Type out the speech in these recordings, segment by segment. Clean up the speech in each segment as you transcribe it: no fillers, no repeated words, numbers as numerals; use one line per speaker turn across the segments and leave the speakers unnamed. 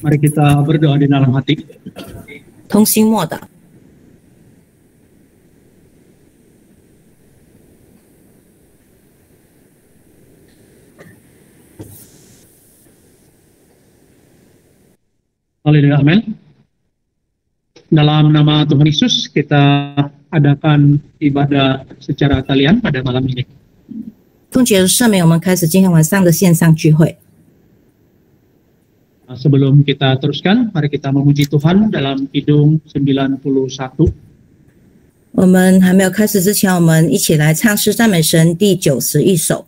Mari kita berdoa di dalam hati.
同心默祷。
Haleluya, amin. Dalam nama Tuhan Yesus kita adakan ibadah secara talian pada malam ini.
奉主耶稣圣名，我们开始今天晚上的线上聚会。
Sebelum kita teruskan, mari kita memuji Tuhan dalam Kidung 91.
我们还没有开始之前，我们一起来唱诗赞美神第91首。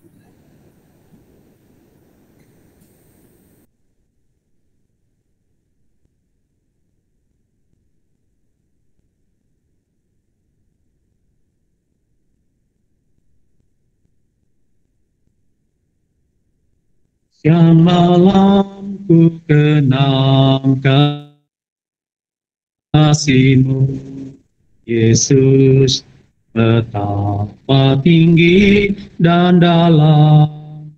Siang malam ku kenang kasih-Mu, Yesus, betapa tinggi dan dalam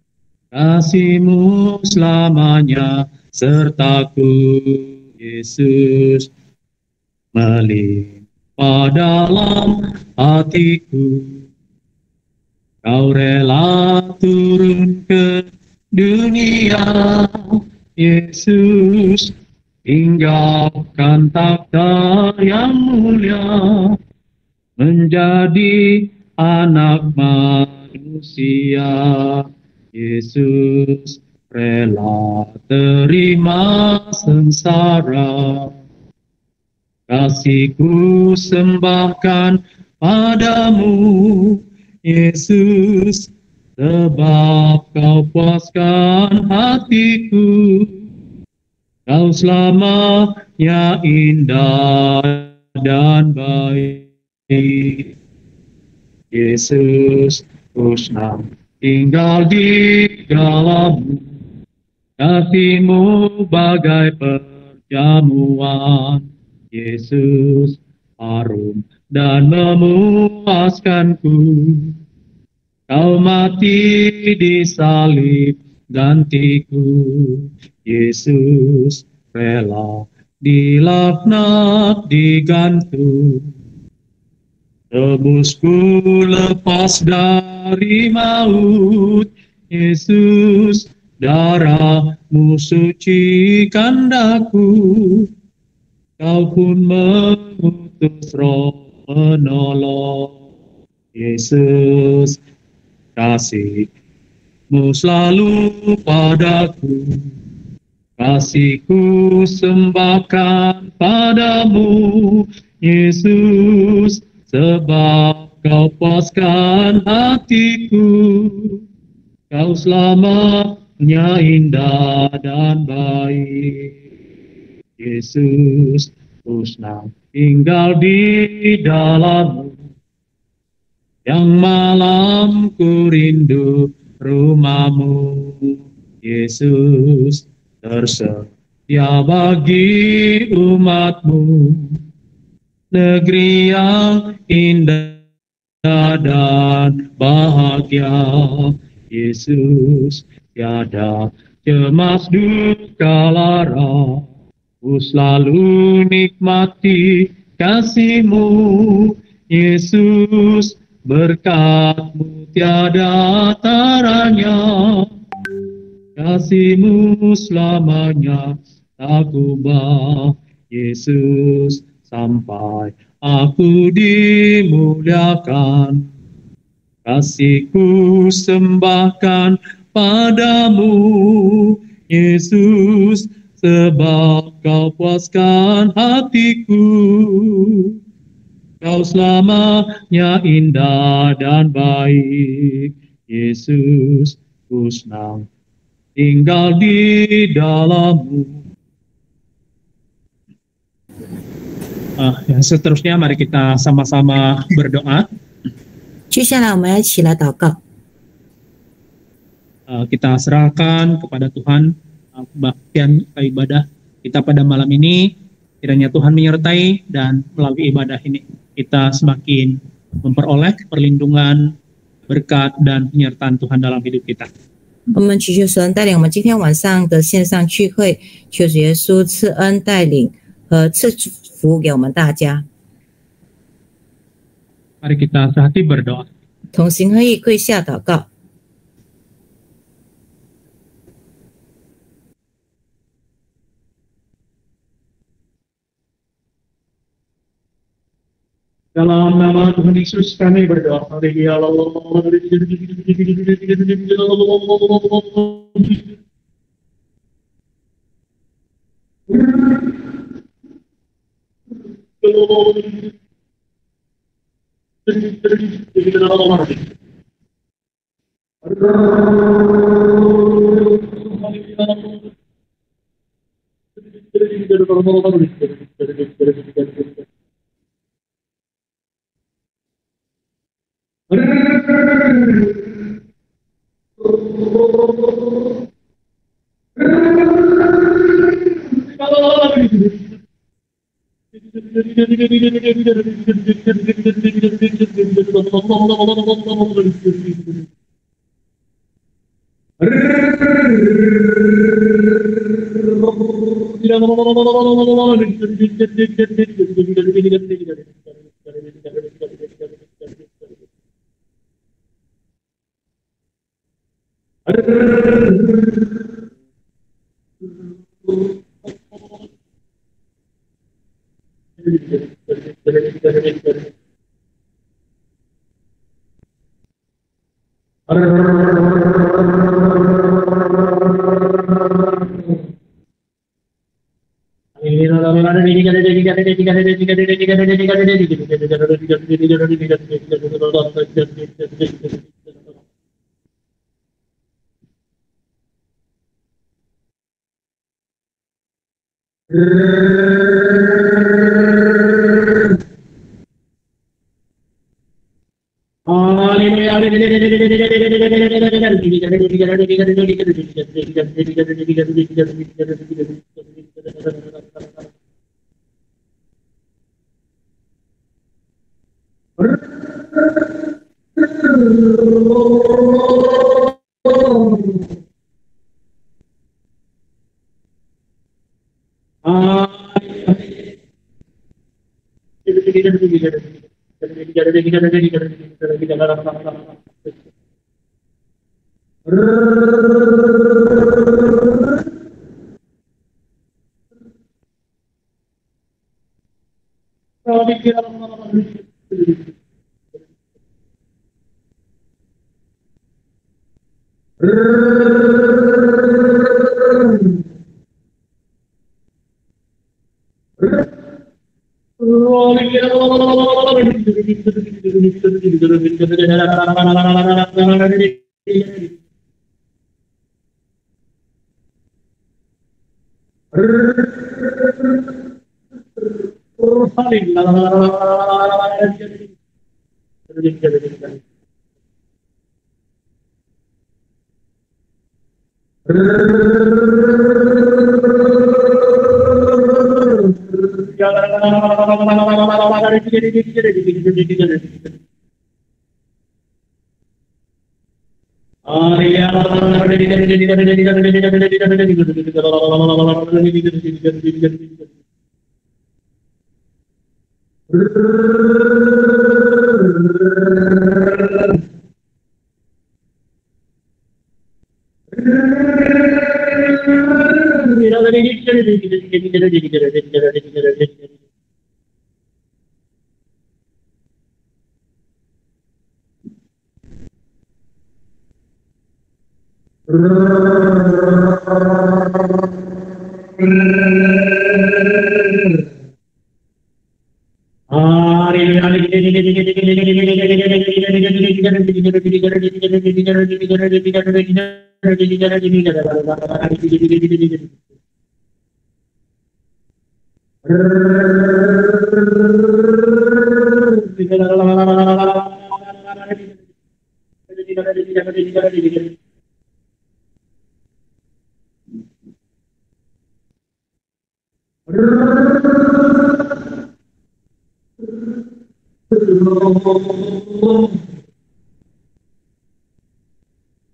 kasih-Mu selamanya sertaku, Yesus, melimpah dalam hatiku. Kau rela turun ke dunia, Yesus, tinggalkan takhta yang mulia, menjadi anak manusia. Yesus rela terima sengsara, kasihku sembahkan padamu, Yesus, sebab kau puaskan hatiku. Kau selamanya indah dan baik. Yesus, ku senang tinggal di dalam-Mu. Kasih-Mu bagai perjamuan. Yesus, harum dan memuaskanku. Kau mati di salib gantiku, Yesus rela dilaknat digantung. Tebusku lepas dari maut, Yesus, darah-Mu sucikan daku. Kau pun mengutus Roh penolong, Yesus, kasih-Mu selalu padaku, kasihku sembahkan padamu, Yesus, sebab kau puaskan hatiku. Kau selamanya indah dan baik, Yesus, ku senang tinggal di dalam-Mu. Yang malam ku rindu rumah-Mu, Yesus, tersedia bagi umat-Mu. Negeri yang indah dan bahagia, Yesus, tiada cemas duka lara. Ku selalu nikmati kasih-Mu, Yesus, berkat-Mu tiada taranya, kasih-Mu selamanya tak ubah, Yesus, sampai aku dimuliakan. Kasihku sembahkan padamu, Yesus, sebab kau puaskan hatiku. Kau selamanya indah dan baik, Yesus, ku senang tinggal di dalam-Mu. Yang seterusnya mari kita sama-sama berdoa.
接下来我们要一起来祷告。
Kita serahkan kepada Tuhan kebaktian ibadah kita pada malam ini. Kiranya Tuhan menyertai dan melalui ibadah ini kita semakin memperoleh perlindungan, berkat, dan penyertaan Tuhan dalam hidup kita.
我们祈求神带领我们今天晚上的线上聚会，求主耶稣赐恩带领和赐福给我们大家。
Mari kita sehati berdoa.
同心合意跪下祷告。
Dalam nama Tuhan Yesus kami berdoa.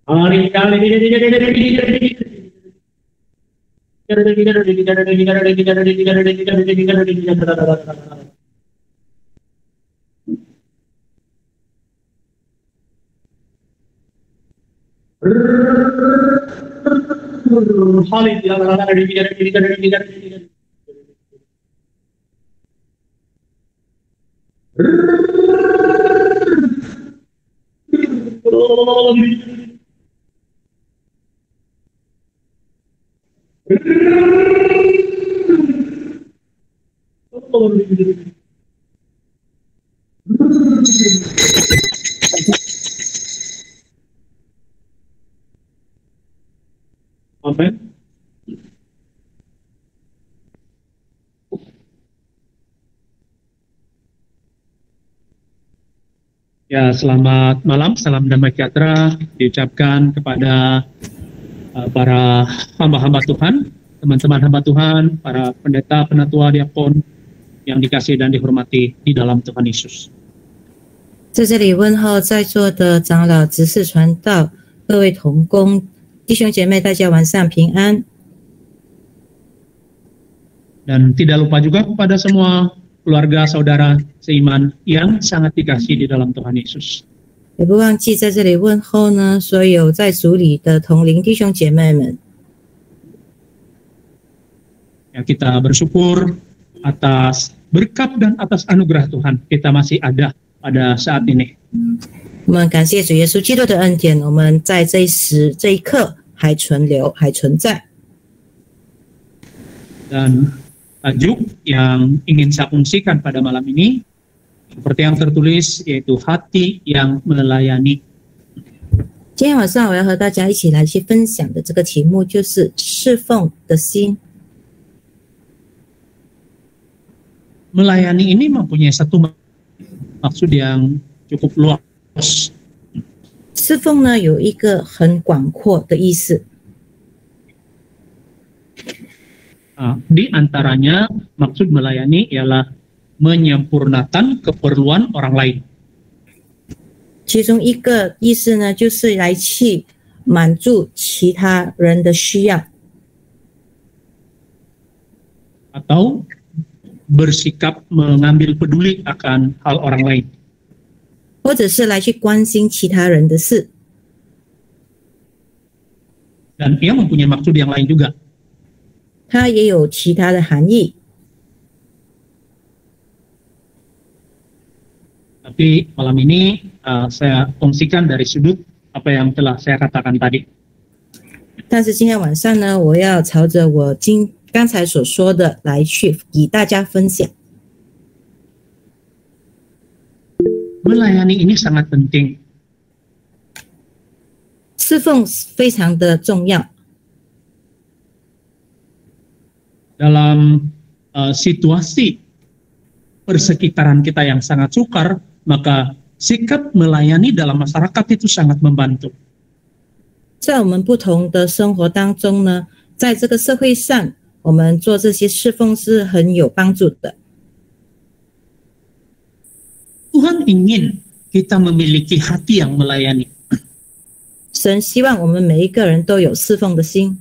Hari kali Amin. Ya, selamat malam, salam damai sejahtera diucapkan kepada para hamba-hamba Tuhan, teman-teman hamba Tuhan, para pendeta, penatua, diakon yang dikasihi dan dihormati di dalam Tuhan Yesus.
在这里问候在座的长老、执事、传道、各位同工、弟兄姐妹，大家晚上平安。
Dan tidak lupa juga kepada semua keluarga saudara seiman yang sangat dikasihi di dalam Tuhan Yesus.
也不忘记在这里问候呢，所有在主里的同龄弟兄姐妹们。
Ya, kita bersyukur atas berkat dan atas anugerah Tuhan kita masih ada pada saat ini.
我们感谢主耶稣基督的恩典，我们在这一时这一刻还存留，还存在。
Dan tajuk yang ingin saya fungsikan pada malam ini seperti yang tertulis, yaitu hati yang melayani.
今天晚上我要和大家一起来去分享的这个题目就是侍奉的心。
Melayani ini mempunyai satu maksud yang cukup luas.
侍奉呢有一个很广阔的意思，
Di antaranya maksud melayani ialah menyempurnakan keperluan orang lain.
其中一个意思呢就是来去满足其他人的需要，
Atau bersikap mengambil peduli akan hal orang lain.
或者是来去关心其他人的事。
Dan ia mempunyai maksud yang lain juga.
它也有其他的含义。
Tapi malam ini saya fungsikan dari sudut apa yang telah saya katakan tadi.
但是今天晚上呢，我要朝着我刚才所说的来去与大家分享。
Melayani ini sangat penting.
侍奉非常的重要。
Dalam situasi persekitaran kita yang sangat sukar, maka sikap melayani dalam masyarakat itu sangat membantu.
在我们不同的生活当中呢，在这个社会上，我们做这些侍奉是很有帮助的。
Tuhan ingin kita memiliki hati yang melayani.
神希望我们每一个人都有侍奉的心，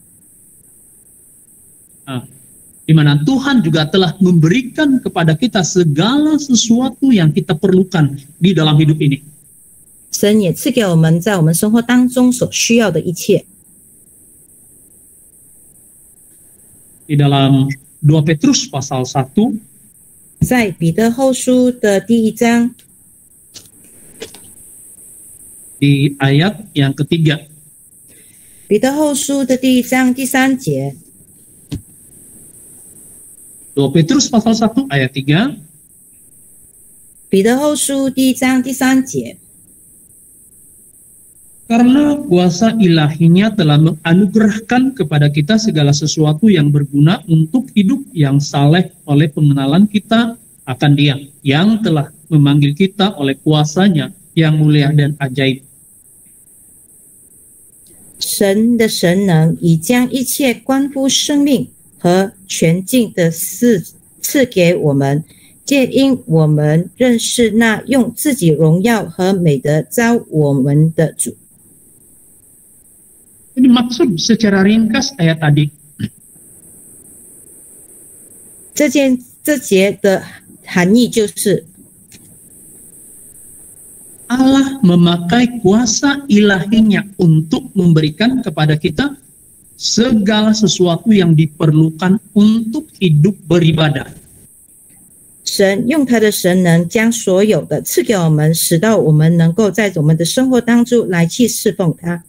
Di mana Tuhan juga telah memberikan kepada kita segala sesuatu yang kita perlukan di dalam hidup ini.
神也赐给我们在我们生活当中所需要的一切。
Di dalam 2 Petrus pasal 1,
在彼得后书的第1章，
di ayat yang ketiga,
彼得后书的第1章第3节，
2 Petrus pasal 1 ayat 3,
彼得后书第1章第3节，
karena kuasa ilahinya telah menganugerahkan kepada kita segala sesuatu yang berguna untuk hidup yang saleh oleh pengenalan kita akan Dia yang telah memanggil kita oleh kuasanya yang mulia dan ajaib.
神的神能已将一切关乎生命和全境的事赐给我们，皆因我们认识那用自己荣耀和美德召我们的主。
Ini maksud secara ringkas ayat tadi.
这节的含义就是
Allah memakai kuasa ilahinya untuk memberikan kepada kita segala sesuatu yang diperlukan untuk hidup beribadah.
神用他的神能将所有的赐给我们，使到我们能够在我们的生活当中来去侍奉他。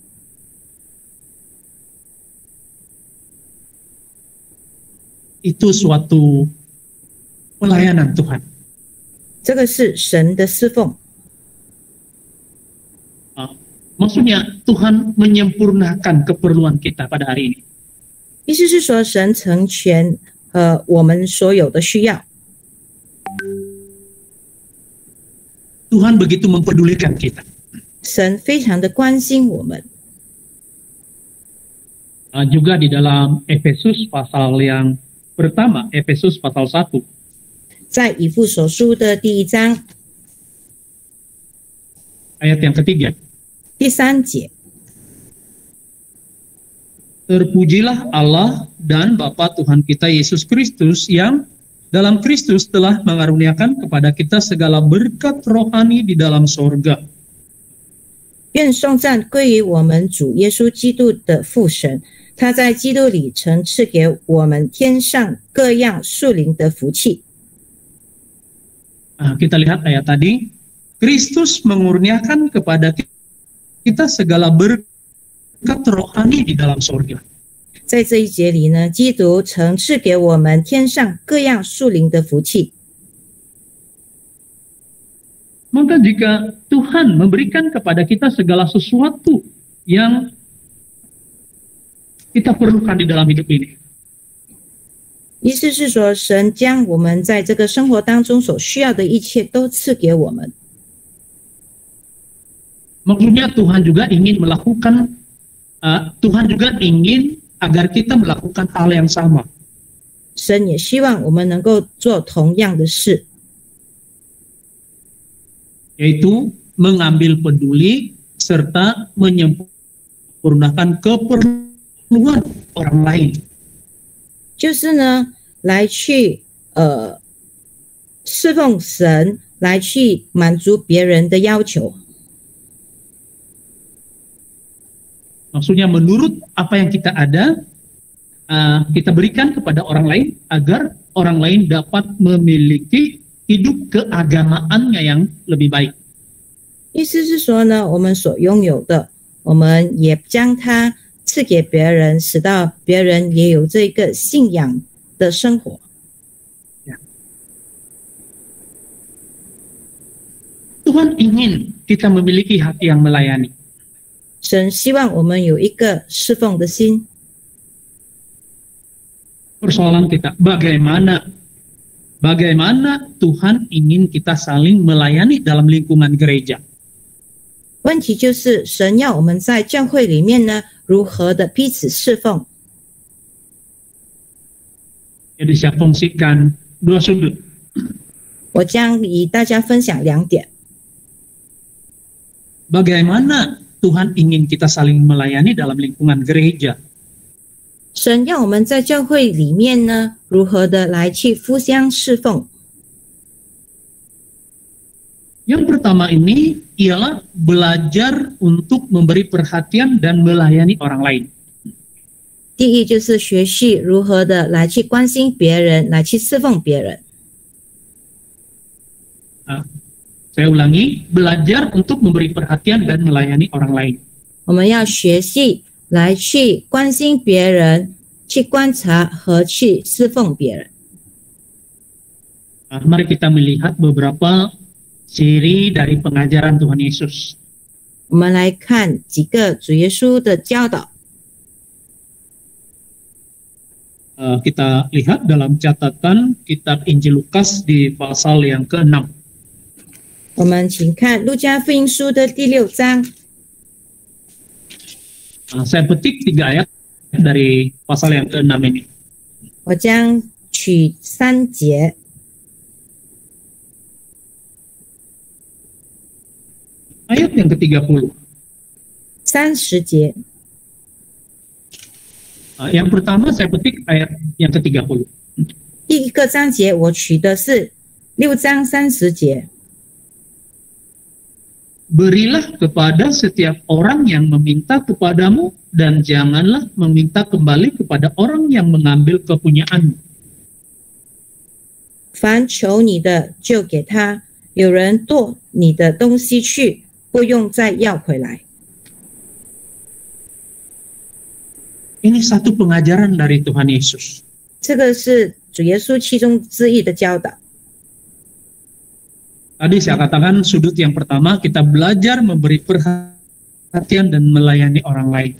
Itu suatu pelayanan Tuhan.
这个是神的侍奉，
Maksudnya Tuhan menyempurnakan keperluan kita pada hari ini.
意思是说神成全我们所有的需要。
Tuhan begitu mempedulikan kita.
神非常的关心我们。
Juga di dalam Efesus pasal yang pertama, Efesus pasal 1.
在以弗所书的第1章
Ayat yang ketiga.
第3节，
Terpujilah Allah dan Bapa Tuhan kita Yesus Kristus yang dalam Kristus telah mengaruniakan kepada kita segala berkat rohani di dalam sorga.
愿颂赞归于我们主耶稣基督的父神，他在基督里曾赐给我们天上各样属灵的福气。
Kita lihat ayat tadi, Kristus mengurniakan kepada kita segala berkat rohani di dalam sorga.
在这一节里呢，基督曾赐给我们天上各样属灵的福气。
Maka jika Tuhan memberikan kepada kita segala sesuatu yang kita perlukan di dalam hidup ini,
意思是说，神将我们在这个生活当中所需要的一切都赐给我们。
maksudnya Tuhan juga ingin melakukan, Tuhan juga ingin agar kita melakukan hal yang sama.
神也希望我们能够做同样的事，
yaitu mengambil peduli serta menyempurnakan keperluan orang lain.
就是呢，来去侍奉神，来去满足别人的要求。
Maksudnya menurut apa yang kita ada, kita berikan kepada orang lain agar orang lain dapat memiliki hidup keagamaannya yang lebih baik.
意思是说呢，我们所拥有的，我们也将它赐给别人，使到别人也有这个信仰的生活。
Tuhan ingin kita memiliki hati yang melayani.
神希望我们有一个侍奉的心。
Persoalan kita, bagaimana Tuhan ingin kita saling melayani dalam lingkungan gereja.
问题就是神要我们在教会里面呢，如何的彼此侍奉。
Jadi saya fungsikan dua sudut.
我将与大家分享2点。
Bagaimana Tuhan ingin kita saling melayani dalam lingkungan gereja.
神要我们在教会里面呢，如何的来去互相侍奉。
Yang pertama ini ialah belajar untuk memberi perhatian dan melayani orang lain.
第一就是学习如何的来去关心别人，来去侍奉别人。
Saya ulangi, belajar untuk memberi perhatian dan melayani orang lain.
我们要学习来去关心别人，去观察和去侍奉别人。
Mari kita melihat beberapa ciri dari pengajaran Tuhan Yesus.
我们来看几个主耶稣的教导。
Kita lihat dalam catatan kitab Injil Lukas di pasal yang ke-6.
我们请看路加福音书的第6章。
Saya petik 3 ayat dari pasal yang ke-6 ini.
我将取3节。
Ayat yang ke-30.
30节，
Yang pertama saya petik ayat yang ke-30.
第一个章节我取的是6章30节。
Berilah kepada setiap orang yang meminta kepadamu dan janganlah meminta kembali kepada orang yang mengambil kepunyaanmu.
凡求你的就给他，有人夺你的东西去，不用再要回来。
Ini satu pengajaran dari Tuhan Yesus.
这个是主耶稣其中之一的教导。
Tadi saya katakan sudut yang pertama kita belajar memberi perhatian dan melayani orang lain.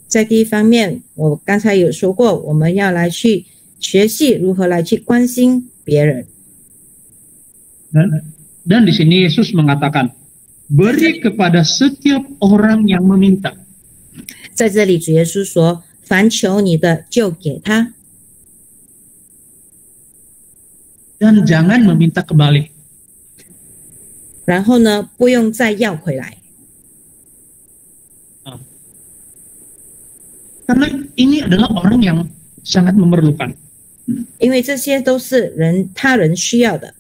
在第一方面，我刚才有说过，我们要来去学习如何来去关心别人。
Dan di sini Yesus mengatakan, beri kepada setiap orang yang meminta.
在这里，主耶稣说：“凡求你的，就给他，
Dan jangan meminta kembali.
然后呢，不用再要回来。”
Karena ini adalah orang yang sangat memerlukan.
因为这些都是他人需要的。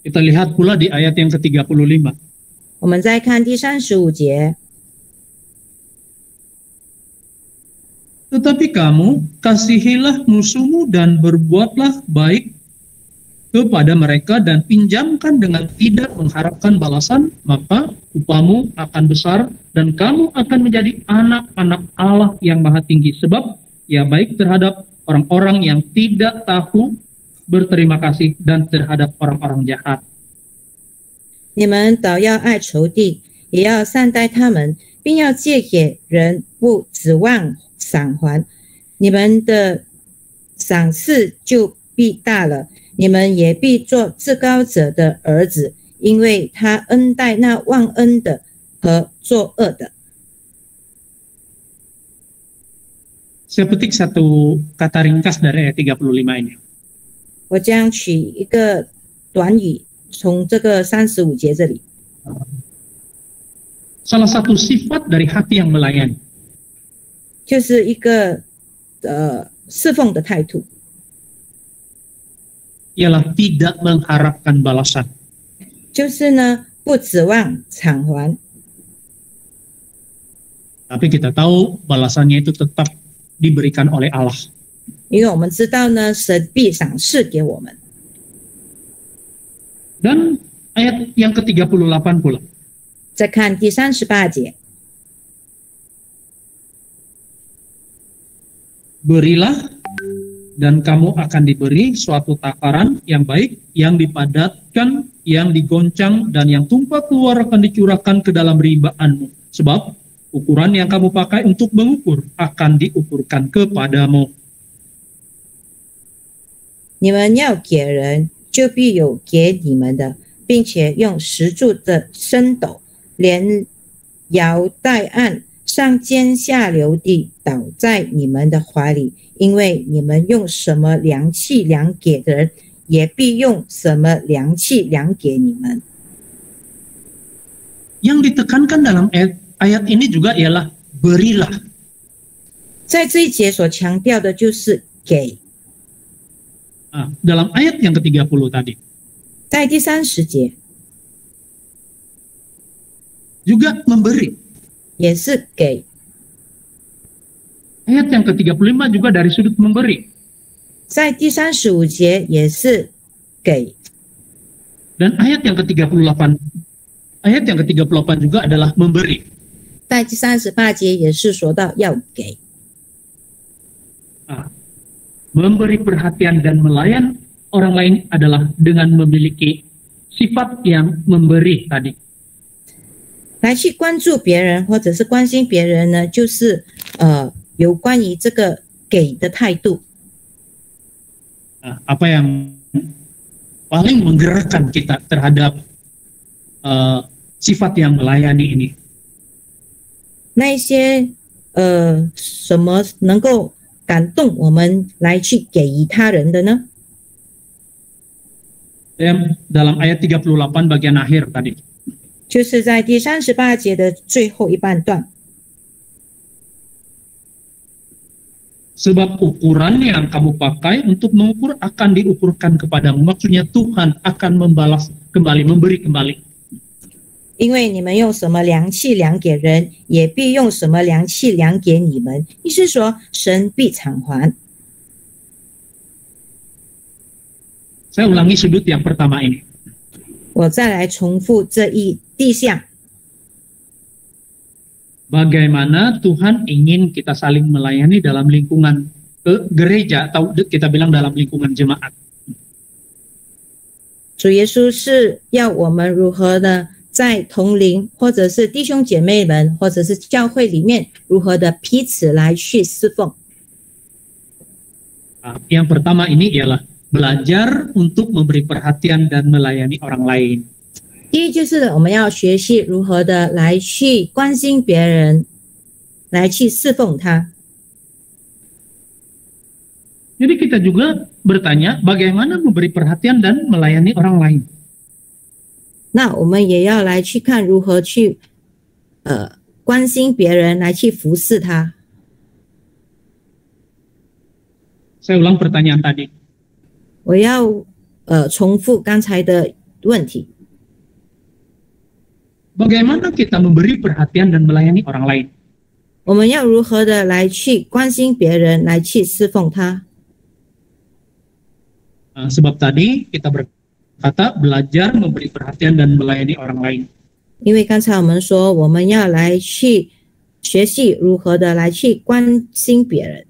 Kita lihat pula di ayat yang ke-35.
我们再看第35节，
Tetapi kamu kasihilah musuhmu dan berbuatlah baik kepada mereka dan pinjamkan dengan tidak mengharapkan balasan, maka upamu akan besar dan kamu akan menjadi anak-anak Allah yang maha tinggi. Sebab ia baik terhadap orang-orang yang tidak tahu berterima kasih dan terhadap orang-orang jahat.
你们倒要爱仇敌，也要善待他们，并要借给人，不指望赏还。你们的赏赐就必大了，你们也必做至高者的儿子，因为他恩待那忘恩的和作恶的。
Saya petik satu kata ringkas dari ayat 35 ini.
我将取一个短语，从这个35节这里。
Salah satu sifat dari hati yang melayani.
就是一个侍奉的态度，
Ialah tidak mengharapkan balasan.
就是呢不指望偿还，
Tapi kita tahu balasannya itu tetap diberikan oleh Allah.
因为我们知道呢，神必赏赐给我们。
Dan ayat yang ke-38 pula.
再看第38节，
Berilah dan kamu akan diberi suatu takaran yang baik, yang dipadatkan, yang digoncang, dan yang tumpah keluar akan dicurahkan ke dalam ribaanmu. Sebab ukuran yang kamu pakai untuk mengukur akan diukurkan kepadamu.
你们要给人，就必有给你们的，并且用石柱的升斗，连摇带按，上尖下流地倒在你们的怀里，因为你们用什么量器量给的人，也必用什么量器量给你们。
Yang ditekankan dalam ayat ini juga ialah berilah.
在这一节所强调的就是给，
Dalam ayat yang ke-30 tadi
在第30节
juga memberi.
也是给，
Ayat yang ke-35 juga dari sudut memberi.
在第35节也是给，
Dan ayat yang ke-38 juga adalah memberi.
在第38节也是说到要给。
Memberi perhatian dan melayan orang lain adalah dengan memiliki sifat yang memberi tadi.
来去关注别人或者是关心别人呢，就是有关于这个给的态度。
Apa yang paling menggerakkan kita terhadap sifat yang melayani ini?
那一些什么能够感动我们来去给予他人的呢？
Dalam ayat 38 bagian akhir tadi.
就是在第38节的最后一半段，
Sebab ukuran yang kamu pakai untuk mengukur akan diukurkan kepadamu. Maksudnya Tuhan akan membalas kembali, memberi kembali.
因为你们用什么量器量给人，也必用什么量器量给你们。意思说，神必偿还。
Saya ulangi sudut yang pertama ini.
我再来重复这一地项。
Bagaimana Tuhan ingin kita saling melayani dalam lingkungan gereja atau kita bilang dalam lingkungan jemaat.
主耶稣是要我们如何的在同龄，或者是弟兄姐妹们，或者是教会里面，如何的彼此来去侍奉。
Yang pertama ini ialah belajar untuk memberi perhatian dan melayani orang lain.
第一就是我们要学习如何的来去关心别人，来去侍奉他。
Jadi kita juga bertanya bagaimana memberi perhatian dan melayani orang lain.
那我们也要来去看如何去关心别人，来去服侍他。
Saya ulang pertanyaan tadi.
我要重复刚才的问题。
Bagaimana kita memberi perhatian dan melayani orang lain?
我们要如何的来去关心别人，来去侍奉他？
Sebab tadi kita berkata belajar memberi perhatian dan melayani orang lain.
因为刚才我们说，我们要来去学习如何的来去关心别人。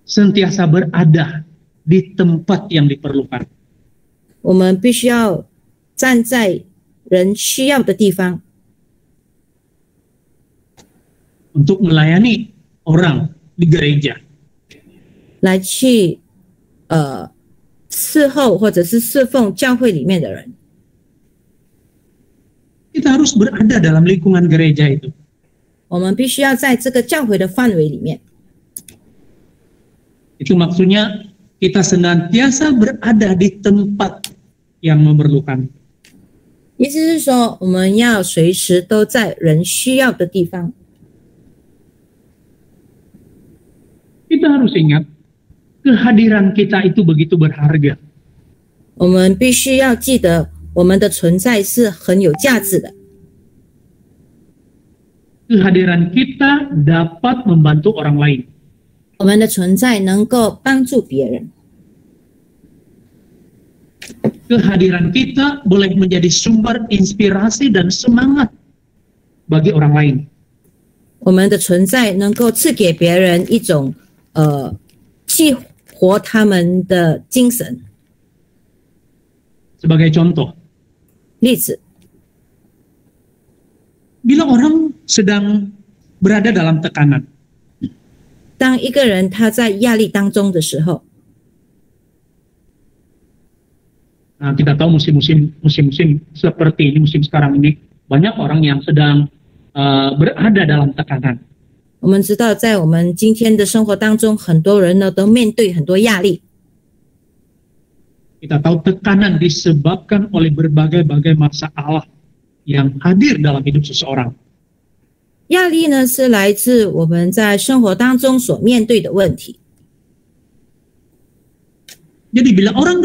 Sentiasa berada di tempat yang diperlukan.
我们必须要站在人需要的地方，
untuk melayani orang di gereja.
来去伺候或者是侍奉教会里面的人。
Kita harus berada dalam lingkungan gereja itu.
我们必须要在这个教会的范围里面。
Itu maksudnya kita senantiasa berada di tempat yang memerlukan.
意思是说，我们要随时都在人需要的地方。
Kita harus ingat kehadiran kita itu begitu berharga.
我们必须要记得，我们的存在是很有价值的。
Kehadiran kita dapat membantu orang lain.
我们的存在能够帮助别人。
Kehadiran kita boleh menjadi sumber inspirasi dan semangat bagi orang lain.
我们的存在能够赐给别人一种激活他们的精神。
Sebagai contoh,
例子，
bila orang sedang berada dalam tekanan,
当一个人他在压力当中的时候，
nah, kita tahu musim-musim seperti ini, musim sekarang ini, banyak orang yang sedang berada dalam tekanan.
我们知道在我们今天的生活当中，很多人呢都面对很多压力。
Kita tahu tekanan disebabkan oleh berbagai-bagai masalah yang hadir dalam hidup seseorang.
压力呢是来自我们在生活当中所面对的问题。
Jadi bila orang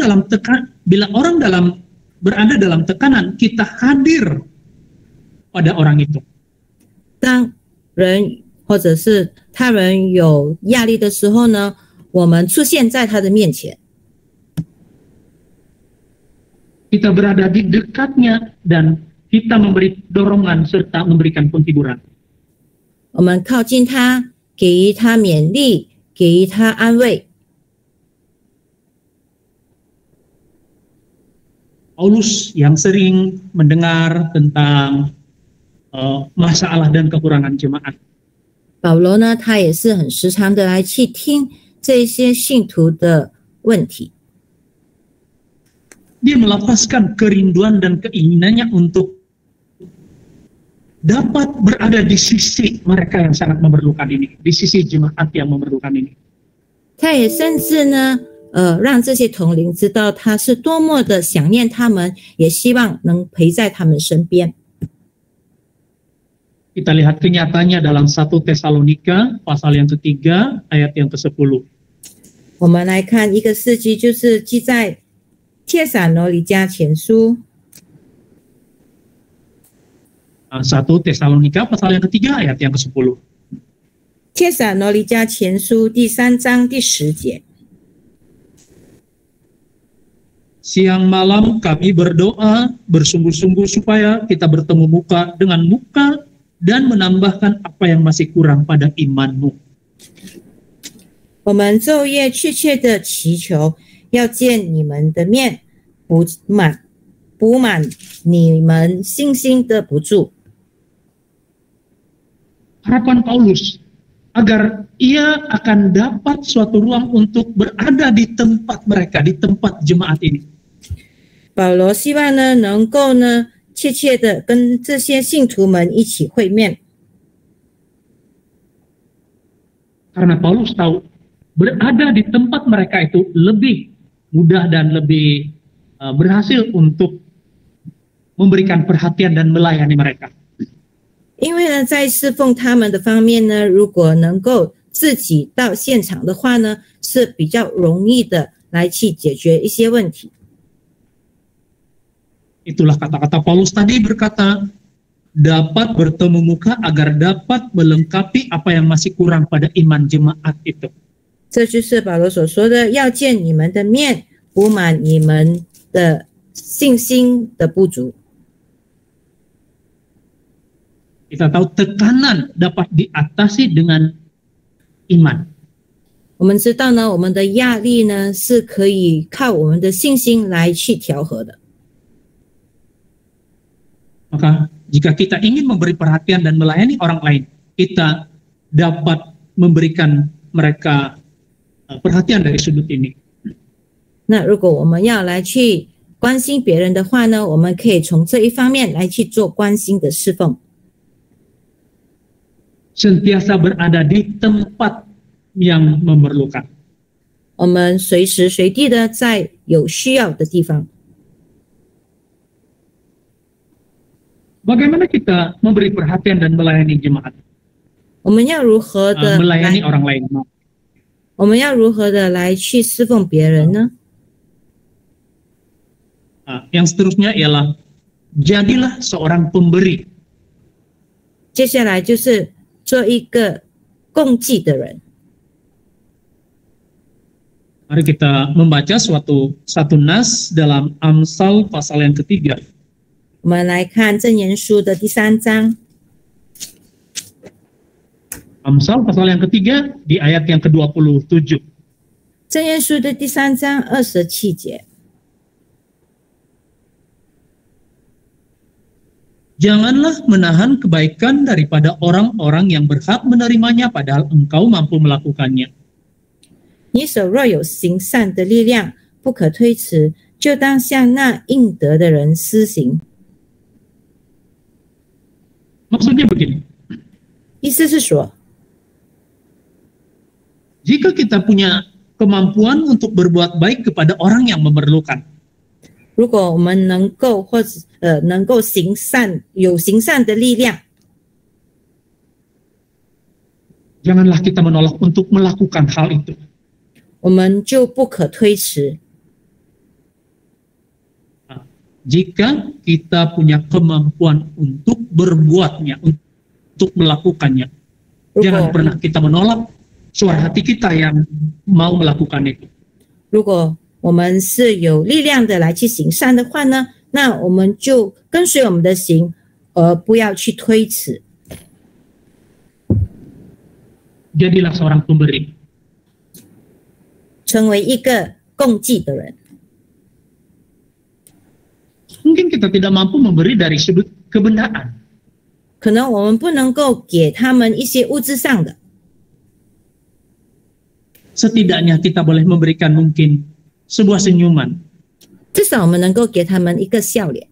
berada dalam tekanan, kita hadir pada orang itu.
当人或者是他人有压力的时候呢，我们出现在他的面前，
Kita berada di dekatnya dan kita memberi dorongan serta memberikan penghiburan.
我们靠近他，给予他勉励，给予他安慰。
Paulus yang sering mendengar tentang masalah dan kekurangan jemaat.
保罗呢，他也是很时常的来去听这些信徒的问题。
Dia melapaskan kerinduan dan keinginannya untuk dapat berada di sisi mereka yang sangat memerlukan ini, di sisi jemaat yang memerlukan ini.
他也甚至呢，让这些同龄知道他是多么的想念他们，也希望能陪在他们身边。
Kita lihat kenyataannya dalam 1 Tesalonika pasal yang ketiga ayat yang ke-10.
我们来看一个事迹，就是记在帖撒罗尼迦前书
1 Tesalonika pasal yang ketiga ayat yang ke-10.
帖撒罗尼迦前书第3章第10节。
Siang malam kami berdoa bersungguh-sungguh supaya kita bertemu muka dengan muka dan menambahkan apa yang masih kurang pada imanmu.
我们昼夜切切的祈求，要见你们的面，补满你们信心的不足。
Harapan Paulus agar ia akan dapat suatu ruang untuk berada di tempat mereka, di tempat jemaat ini.
保罗希望呢，能够呢，切切的跟这些信徒们一起会面，
Karena Paulus tahu berada di tempat mereka itu lebih mudah dan lebih berhasil untuk memberikan perhatian dan melayani mereka.
因为呢，在侍奉他们的方面呢，如果能够自己到现场的话呢，是比较容易的来去解决一些问题。
Itulah kata-kata Paulus tadi berkata, dapat bertemu muka agar dapat melengkapi apa yang masih kurang pada iman jemaat itu.
这就是保罗所说的，要见你们的面，补满你们的信心的不足。
Kita tahu tekanan dapat diatasi dengan iman.
我们知道呢，我们的压力呢是可以靠我们的信心来去调和的。
Maka jika kita ingin memberi perhatian dan melayani orang lain, kita dapat memberikan mereka perhatian dari sudut ini.
那如果我们要来去关心别人的话呢，我们可以从这一方面来去做关心的侍奉。
Sentiasa berada di tempat yang memerlukan.
我们随时随地的在有需要的地方。
Bagaimana kita memberi perhatian dan melayani jemaat?
我们要如何的
melayani
来，
orang lain?
我们要如何的来去侍奉别人呢？
Yang seterusnya ialah jadilah seorang pemberi.
接下来就是做一个供给的人。
Mari kita membaca satu nas dalam Amsal pasal yang ketiga.
我们来看箴言书的第3章，
Amsal pasal yang ketiga di ayat yang ke-27.
箴言书的第3章27节。
Janganlah menahan kebaikan daripada orang-orang yang berhak menerimanya padahal engkau mampu melakukannya.
你手若有行善的力量，不可推辞，就当向那应得的人施行。
Maksudnya begini,
意思是说，
jika kita punya kemampuan untuk berbuat baik kepada orang yang memerlukan,
如果我们能够或者能够行善，有行善的力量，
janganlah kita menolak untuk melakukan hal itu.
我们就不可推辞。
Jika kita punya kemampuan untuk berbuatnya, untuk melakukannya, jangan pernah kita menolak suara hati kita yang mau melakukan itu.
如果我们是有力量的来去行善的话呢，那我们就跟随我们的行，而不要去推辞。
Jadilah seorang pemberi.
成为一个供给的人。
Mungkin kita tidak mampu memberi dari sudut kebendaan.
可能我们不能够给他们一些物质上的，
Setidaknya kita boleh memberikan mungkin sebuah senyuman,
至少我们能够给他们一个笑脸，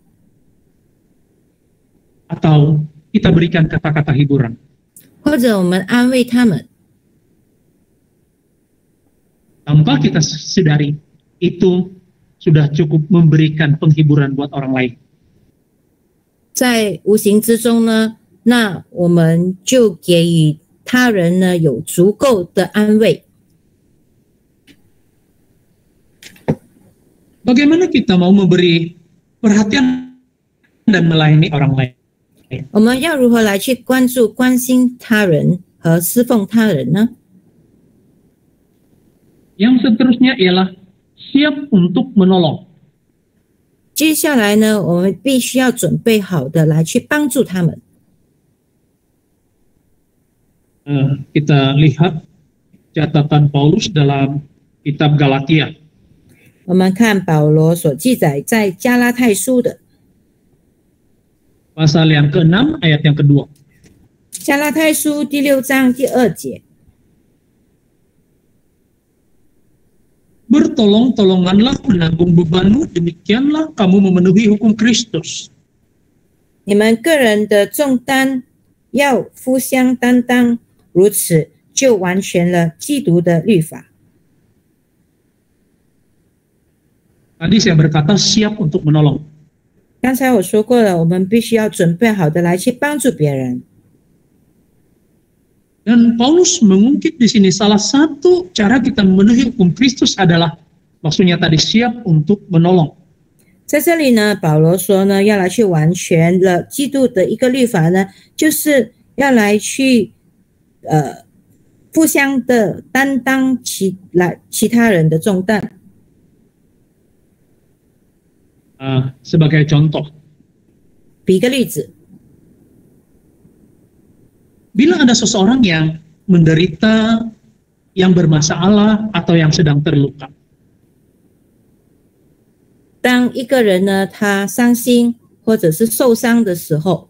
atau kita berikan kata-kata hiburan.
或者我们安慰他们。
Tanpa kita sadari, itu sudah cukup memberikan penghiburan buat orang lain.
在无形之中呢，那我们就给予他人呢有足够的安慰。
Bagaimana kita mau memberi perhatian dan melayani orang lain?
我们要如何来去关注、关心他人和侍奉他人呢？
Yang seterusnya ialah siap untuk menolong.
接下来呢，我们必须要准备好的来去帮助他们。
Kita lihat catatan Paulus dalam kitab Galatia.
我们看保罗所记载在加拉太书的
Pasal yang ke-6 ayat yang kedua.
加拉太书第6章第2节。
Bertolong-tolonganlah menanggung bebanmu, demikianlah kamu memenuhi hukum Kristus.
你们个人的重担要互相担当，如此就完全了基督的律法。
Tadi saya berkata siap untuk menolong.
刚才我说过了，我们必须要准备好的来去帮助别人。
Dan Paulus mengungkit di sini salah satu cara kita memenuhi hukum Kristus adalah maksudnya tadi siap untuk menolong.
在这里呢，保罗说呢，要来去完全了基督的一个律法呢，就是要来去互相的担当其他人的重担。
Sebagai contoh,
比一个例子，
bila ada seseorang yang menderita, yang bermasalah, atau yang sedang terluka,
当一个人呢他伤心或者是受伤的时候，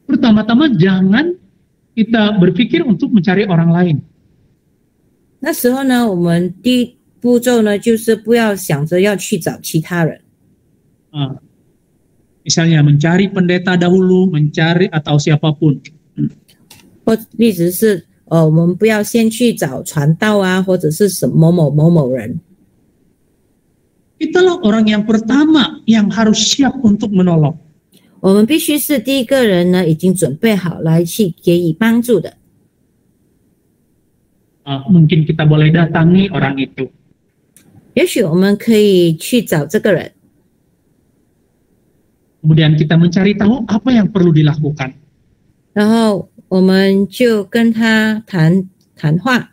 pertama-tama jangan kita berpikir untuk mencari orang lain.
那时候呢，我们第一步骤呢，就是不要想着要去找其他人。
Misalnya mencari pendeta dahulu, mencari atau siapapun.
或例子是，我们不要先去找传道啊，或者是什么某某人。
Itulah orang yang pertama yang harus siap untuk menolong.
我们必须是第一个人呢，已经准备好来去给予帮助的。
Mungkin kita boleh datangi orang itu.
也许我们可以去找这个人，
Kemudian kita mencari tahu apa yang perlu dilakukan.
然后我们就跟他谈话。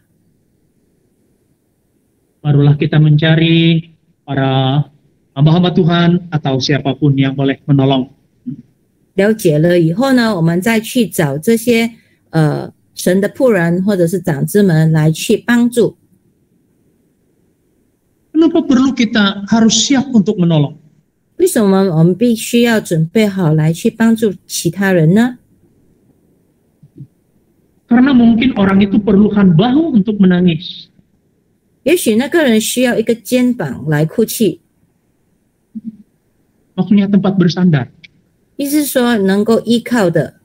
Barulah kita mencari para hamba-hamba Tuhan atau siapapun yang boleh menolong.
了解了以后呢，我们再去找这些神的仆人或者是长子们来去帮助。
Kenapa perlu kita harus siap untuk menolong?
为什么我们必须要准备好来去帮助其他人呢？
Karena mungkin orang itu perlukan bahu untuk menangis.
也许那个人需要一个肩膀来哭泣，
Maksudnya tempat bersandar.
意思是说能够依靠的。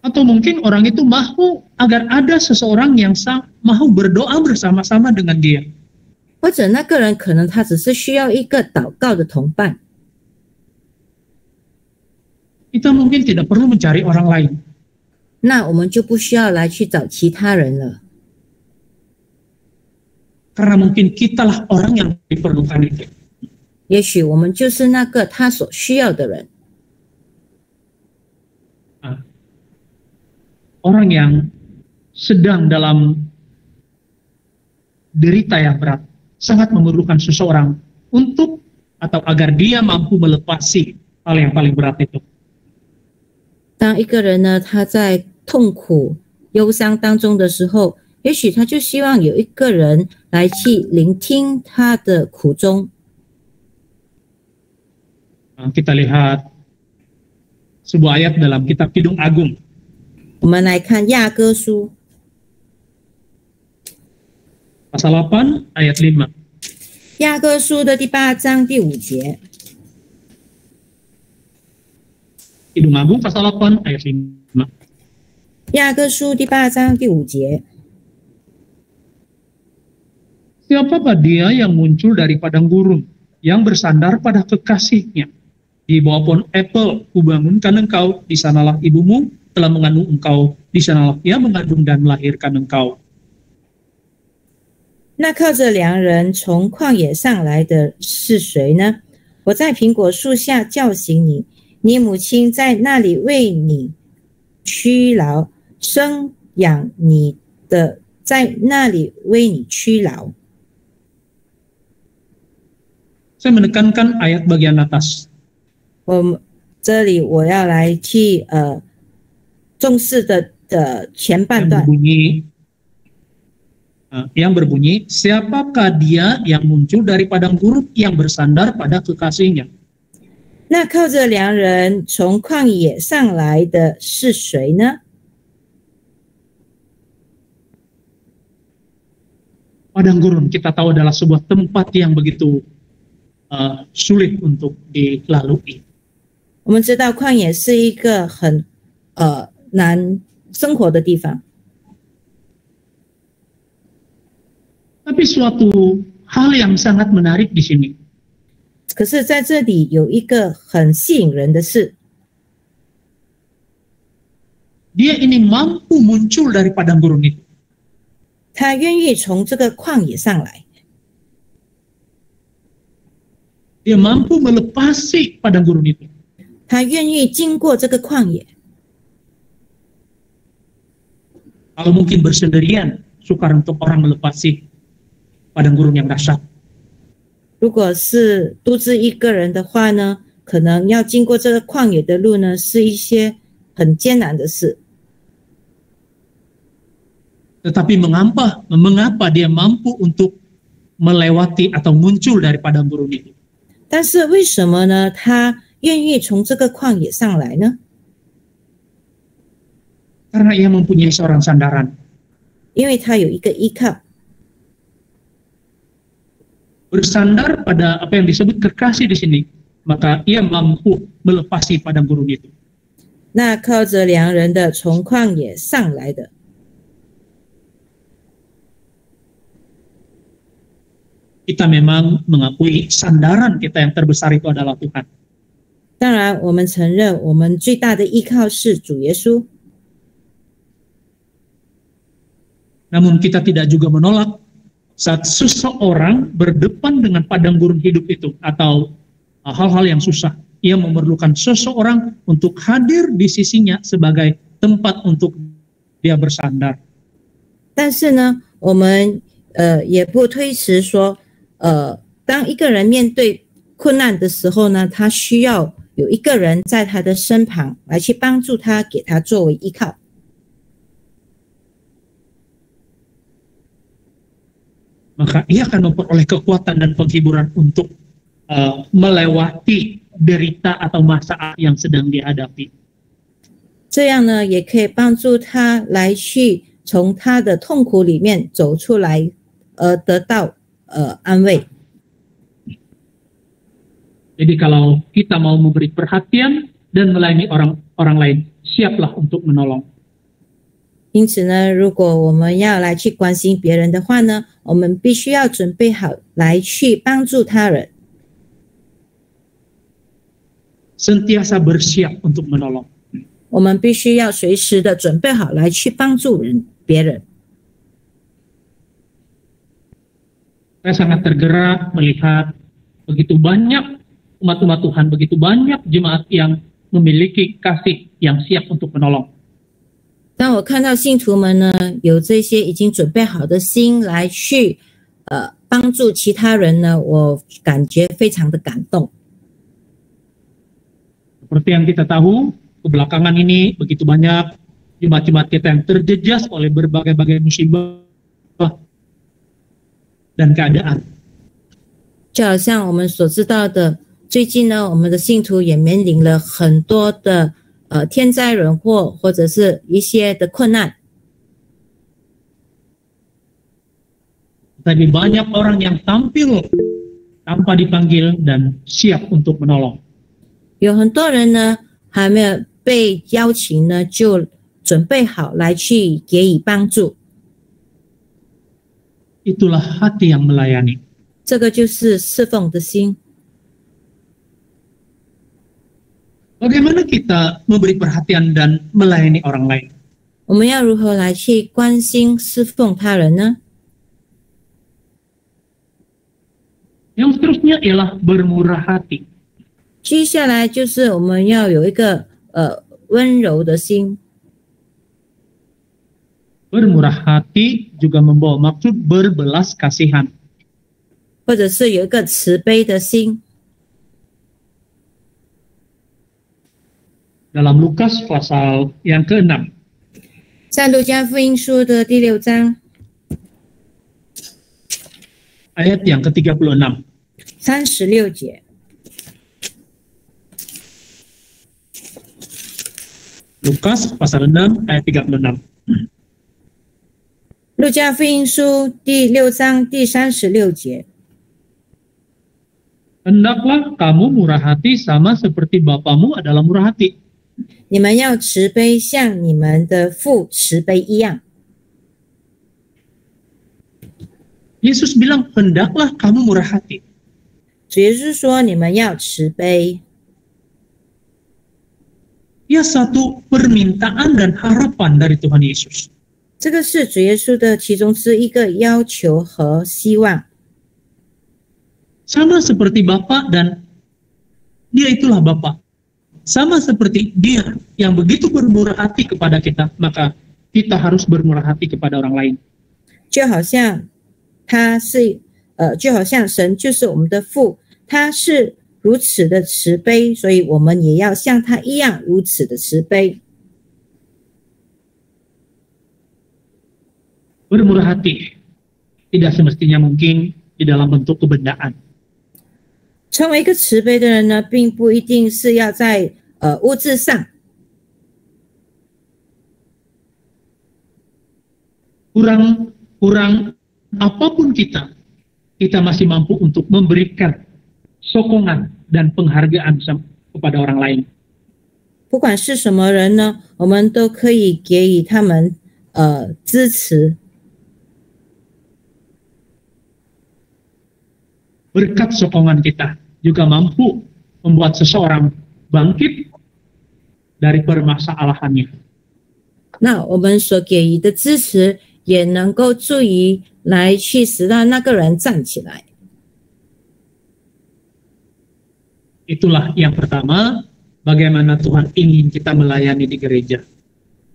Atau mungkin orang itu mahu agar ada seseorang yang mahu berdoa bersama-sama dengan dia.
或者那个人可能他只是需要一个祷告的同伴，
Kita mungkin tidak perlu mencari orang lain.
那我们就不需要来去找其他人了，
Karena mungkin kitalah orang yang diperlukan itu.
也许我们就是那个他所需要的人。
Orang yang sedang dalam derita yang berat sangat memerlukan seseorang untuk atau agar dia mampu melepasi hal yang paling berat itu.
当一个人呢，他在痛苦、忧伤当中的时候，也许他就希望有一个人来去聆听他的苦衷。
Kita lihat sebuah ayat dalam kitab Kidung Agung.
我们来看雅歌书
Pasal 8 ayat 5.
雅歌书的第8章第5节。
Kidung Agung pasal 8 ayat 5.
雅歌书第8章第5节。
Siapakah dia yang muncul dari padang gurun, yang bersandar pada kekasihnya. Di bawah pohon apel kubangunkan engkau, di sanalah ibumu telah mengandung engkau, di sanalah ia mengandung dan melahirkan engkau.
那靠着良人从旷野上来的是谁呢？我在苹果树下叫醒你，你母亲在那里为你屈劳，生养你的在那里为你屈劳。
Saya menekankan ayat bagian atas.
这里我要来去重视的前半段。
yang berbunyi, siapakah dia yang muncul dari padang gurun yang bersandar pada kekasihnya?
那靠着良人从旷野上来的是谁呢？
Padang gurun kita tahu adalah sebuah tempat yang begitu sulit untuk dilalui.
我们知道旷野是一个很难生活的地方。
Tapi suatu hal yang sangat menarik di sini.
可是在这里有一个很吸引人的事，
Dia ini mampu muncul dari padang gurun itu.
他愿意从这个旷野上来，
Dia mampu melepasi padang gurun itu.
他愿意经过这个旷野。
Kalau mungkin bersendirian, sukar untuk orang melepasi padang gurun yang dahsyat.
如果是独自一个人的话呢，可能要经过这个旷野的路呢，是一些很艰难的事。
Tetapi mengapa dia mampu untuk melewati atau muncul dari padang gurun itu?
但是为什么呢？他愿意从这个旷野上来呢？
Karena ia mempunyai seorang sandaran.
因为他有一个依靠。
Bersandar pada apa yang disebut kekasih di sini, maka ia mampu melepasi padang gurun itu.
那靠着良人的从旷野上来的，
Kita memang mengakui sandaran kita yang terbesar itu adalah Tuhan.
当然我们承认我们最大的依靠是主耶稣。
Namun kita tidak juga menolak saat seseorang berdepan dengan padang gurun hidup itu atau hal-hal yang susah. Ia memerlukan seseorang untuk hadir di sisinya sebagai tempat untuk dia bersandar.
但是呢，我们也不推辞说，当一个人面对困难的时候呢，他需要有一个人在他的身旁来去帮助他，给他作为依靠。
Maka ia akan memperoleh kekuatan dan penghiburan untuk melewati derita atau masalah yang sedang dihadapi.
这样呢，也可以帮助他来去从他的痛苦里面走出来，得到安慰。
Jadi kalau kita mau memberi perhatian dan melayani orang lain, siaplah untuk menolong.
因此呢，如果我们要来去关心别人的话呢，我们必须要准备好来去帮助他人。
Sentiasa bersiap untuk menolong.
我们必须要随时的准备好来去帮助别人。
Saya sangat tergerak melihat begitu banyak umat-umat Tuhan, begitu banyak jemaat yang memiliki kasih yang siap untuk menolong.
当我看到信徒们呢，有这些已经准备好的心来去帮助其他人呢，我感觉非常的感动。
Seperti yang kita tahu, kebelakangan ini begitu banyak jemaat-jemaat kita yang terjejas oleh berbagai-bagai musibah dan keadaan.
就好像我们所知道的，最近呢，我们的信徒也面临了很多的天灾人祸或者是一些的困难。
Tadi banyak orang yang tampil tanpa dipanggil dan siap untuk menolong.
有很多人呢还没有被邀请呢，就准备好来去给予帮助。
Itulah hati yang melayani.
这个就是侍奉的心。
Bagaimana kita memberi perhatian dan melayani orang lain?
我们要如何来去关心侍奉他人呢？
Yang seterusnya ialah bermurah hati.
接下来就是我们要有一个温柔的心。
Bermurah hati juga membawa maksud berbelas kasihan.
或者是有一个慈悲的心。
Dalam Lukas pasal yang ke-6,
在路加福音书的第6章
ayat yang ke-36.
36节，
Lukas pasal 6 ayat 36.
路加福音书第6章第36节，
Hendaklah kamu murah hati sama seperti Bapamu adalah murah hati.
你们要慈悲，像你们的父慈悲一样。
Yesus bilang, hendaklah kamu murah hati.
主耶稣说，你们要慈悲。
Ya, satu permintaan dan harapan dari Tuhan Yesus.
这个是主耶稣的其中之一个要求和希望。
Sama seperti Bapa dan dia itulah Bapa. Sama seperti dia yang begitu bermurah hati kepada kita, maka kita harus bermurah hati kepada orang lain.
就好像神就是我们的父，他是如此的慈悲，所以我们也要像他一样如此的慈悲。
Bermurah hati tidak semestinya mungkin di dalam bentuk kebendaan.
成为一个慈悲的人呢，并不一定是要在物质上，
kurang apapun kita masih mampu untuk memberikan sokongan dan penghargaan kepada orang lain.
不管是什么人呢，我们都可以给予他们支持。
Berkat sokongan kita juga mampu membuat seseorang bangkit dari permasalahannya.
那我们所给予的支持，也能够助于来去使到那个人站起来。
Itulah yang pertama, bagaimana Tuhan ingin kita melayani di gereja.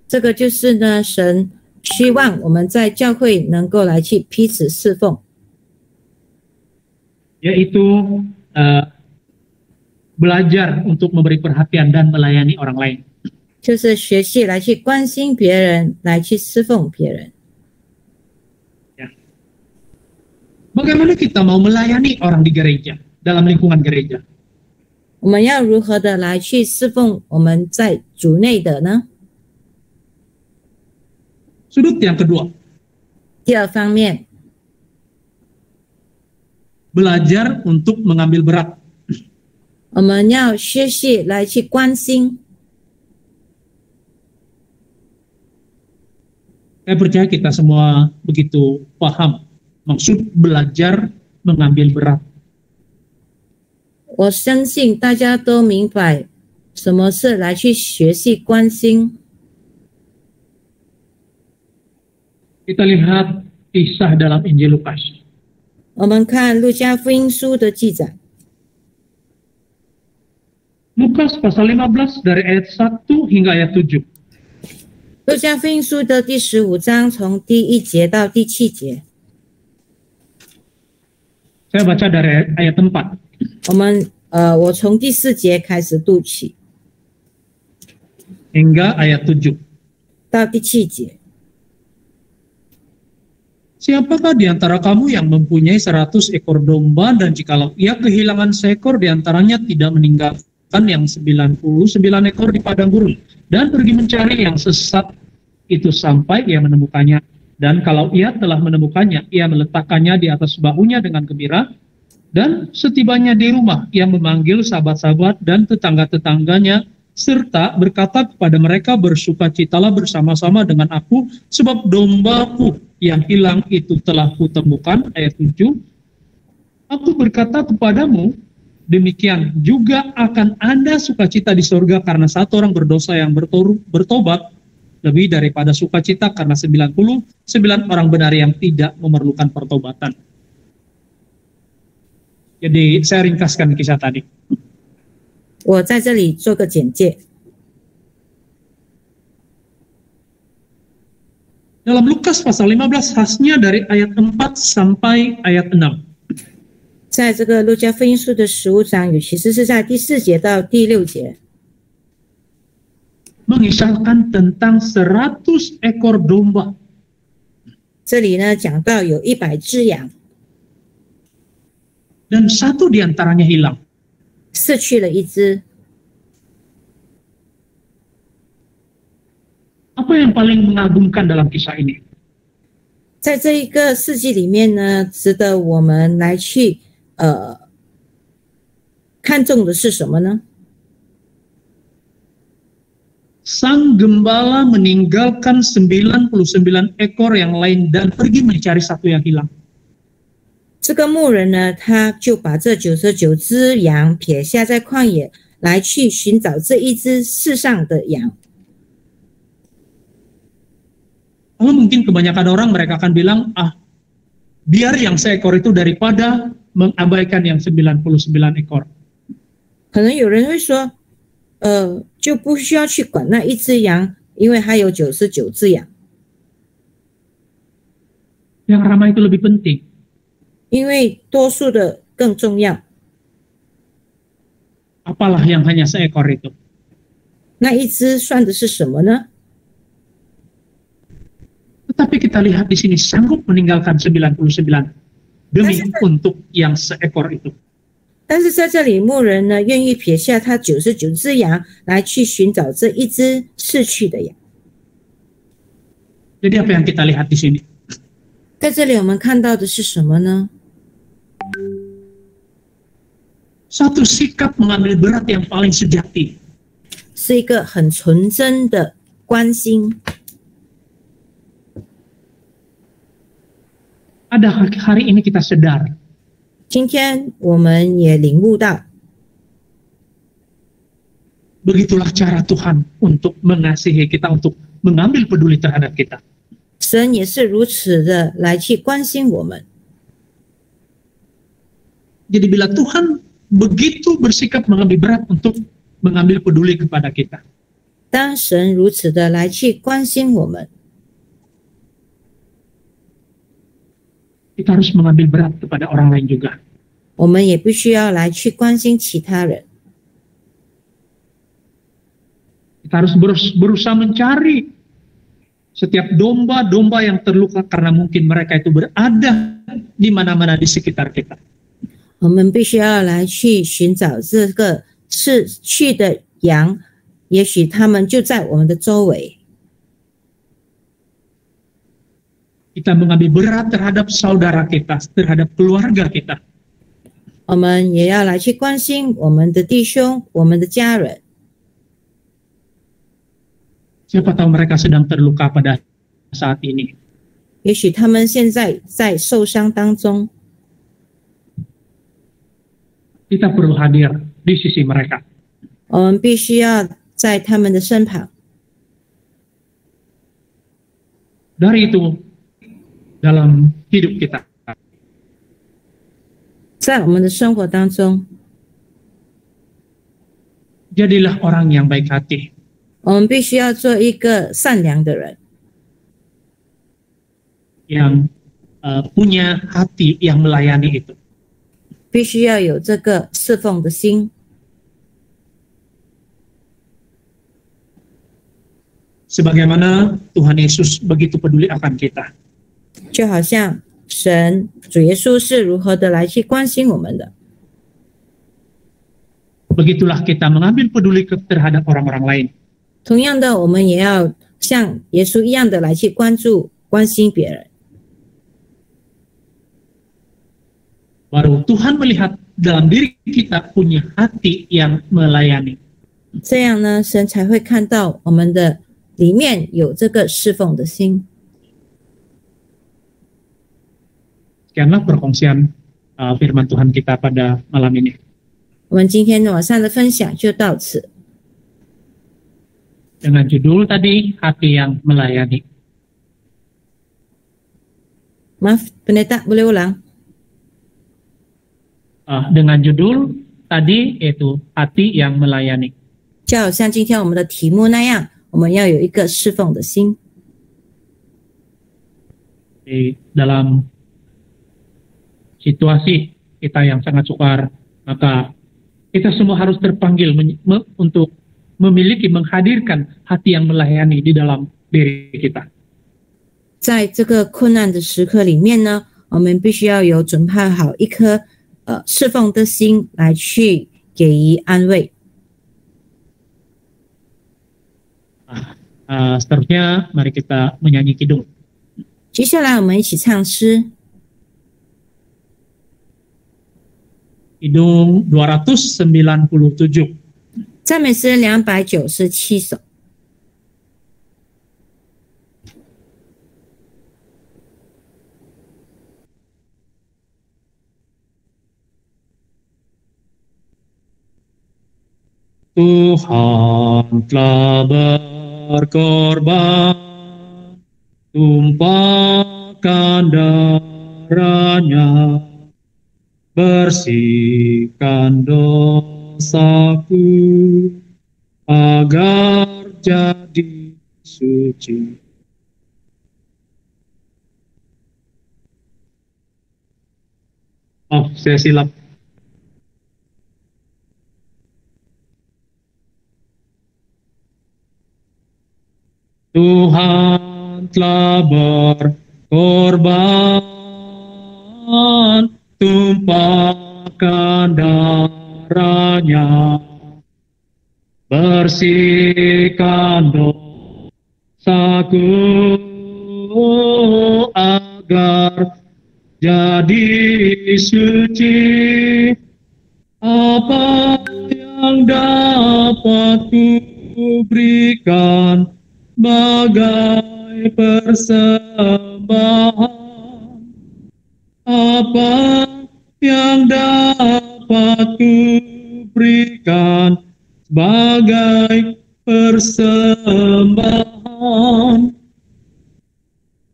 这个就是呢，神希望我们在教会能够来去彼此侍奉，
Yaitu belajar untuk memberi perhatian dan melayani orang lain.
就是学习来去关心别人，来去侍奉别人。
Ya. Bagaimana kita mau melayani orang di gereja, dalam lingkungan gereja?
我们要如何的来去侍奉我们在主内的呢？
Sudut yang kedua,
第二方面，
belajar untuk mengambil berat.
我们要学习来去关心。
Saya percaya kita semua begitu paham maksud belajar mengambil berat.
我相信大家都明白什么是来去学习关心。
Kita lihat kisah dalam Injil Lukas.
我们看路加福音书的记载，
Lukas pasal 15 dari ayat 1 hingga ayat 7.
路加福音书的第15章从第1节到第7节，
Saya baca dari ayat 4.
我从第4节开始读起
hingga ayat 7.
到第7节。
Siapakah di antara kamu yang mempunyai 100 ekor domba dan jikalau ia kehilangan seekor di antaranya tidak meninggalkan yang 99 ekor di padang gurun dan pergi mencari yang sesat itu sampai ia menemukannya. Dan kalau ia telah menemukannya, ia meletakkannya di atas bahunya dengan gembira. Dan setibanya di rumah, ia memanggil sahabat-sahabat dan tetangga-tetangganya serta berkata kepada mereka, bersukacitalah bersama-sama dengan aku sebab dombaku yang hilang itu telah kutemukan. Ayat 7. Aku berkata kepadamu, demikian juga akan ada sukacita di surga karena satu orang berdosa yang bertobat lebih daripada sukacita karena 99 orang benar yang tidak memerlukan pertobatan. Jadi saya ringkaskan kisah tadi.
我在这里做个简介。
Dalam Lukas pasal 15 khasnya dari ayat 4 sampai ayat 6.
在这个路加福音书的15章，尤其是在第4节到第6节，
mengisahkan tentang 100 ekor domba
这里呢讲到有100只羊
dan satu diantaranya hilang.
失去了1只。
Apa yang paling mengagumkan dalam kisah ini?
在这一个世纪里面呢，值得我们来去看重的是什么呢？
Sang gembala meninggalkan 99 ekor yang lain dan pergi mencari satu yang hilang.
这个牧人呢，他就把这99只羊撇下在旷野，来去寻找这一只世上的羊。
Lalu mungkin kebanyakan orang mereka akan bilang, biar yang seekor itu daripada mengabaikan yang 99 ekor.
可能有人会说，就不需要去管那1只羊，因为它有99只羊。
Yang ramai itu lebih penting.
因为多数的更重要。
Apalah yang hanya seekor itu?
那1只算的是什么呢？
Tetapi kita lihat di sini sanggup meninggalkan 99 demi untuk yang seekor itu.
但是在这里，牧人呢愿意撇下他99只羊，来去寻找这1只逝去的羊。
Jadi apa yang kita lihat di sini?
在这里，我们看到的是什么呢？
Satu sikap mengambil berat yang paling sejati.
是一个很纯真的关心。
Ada hari ini kita sadar.
今天我们也领悟到，
Begitulah cara Tuhan untuk mengasihi kita, untuk mengambil peduli terhadap kita.
神也是如此的来去关心我们。
Jadi bila Tuhan begitu bersikap mengambil berat untuk mengambil peduli kepada kita,
当神如此的来去关心我们，
kita harus mengambil berat kepada orang lain juga.
我们也必须要来去关心其他人。
Kita harus berusaha mencari setiap domba-domba yang terluka karena mungkin mereka itu berada di mana-mana di sekitar kita.
我们必须要来去寻找这个逝去的羊，也许他们就在我们的周围。
Kita mengambil berat terhadap saudara kita, terhadap keluarga kita.
我们也要来去关心我们的弟兄、我们的家人。
Siapa tahu mereka sedang terluka pada saat ini.
也许他们现在在受伤当中，
Kita perlu hadir di sisi mereka.
我们必须要在他们的身旁。
Dari itu, dalam hidup kita,
在我们的生活当中，
jadilah orang yang baik hati.
我们必须要做一个善良的人，
Yang punya hati yang melayani itu.
必须要有这个侍奉的心。
Sebagaimana Tuhan Yesus begitu peduli akan kita.
就好像主耶稣是如何的来去关心我们的，
Begitulah kita mengambil peduli terhadap orang-orang lain.
同样的，我们也要像耶稣一样的来去关心别人。
Baru Tuhan melihat dalam diri kita punya hati yang melayani.
这样呢，神才会看到我们的里面有这个侍奉的心。
Sekianlah perkongsian firman Tuhan kita pada malam ini.
我们今天晚上的分享就到此。
Dengan judul tadi, hati yang melayani.
Maaf, pendeta boleh ulang?
Dengan judul tadi yaitu hati yang melayani.
就好像今天我们的题目那样，我们要有一个侍奉的心。
Di dalam situasi kita yang sangat sukar, maka kita semua harus terpanggil untuk memiliki, menghadirkan hati yang melayani di dalam diri kita.
在这个困难的时刻里面呢，我们必须要有准备好一颗侍奉的心来去给予安慰。
Seterusnya mari kita menyanyi kidung.
接下来我们一起唱诗。
Kidung 297.
赞美诗297首。
Tuhan telah berkorban, tumpahkan darahnya, bersihkan dosaku, agar jadi suci. Oh, saya silap. Tuhan telah berkorban, tumpahkan darahnya, bersihkan dosaku, agar jadi suci. Apa yang dapat ku berikan bagai persembahan? Apa yang dapat ku berikan sebagai persembahan?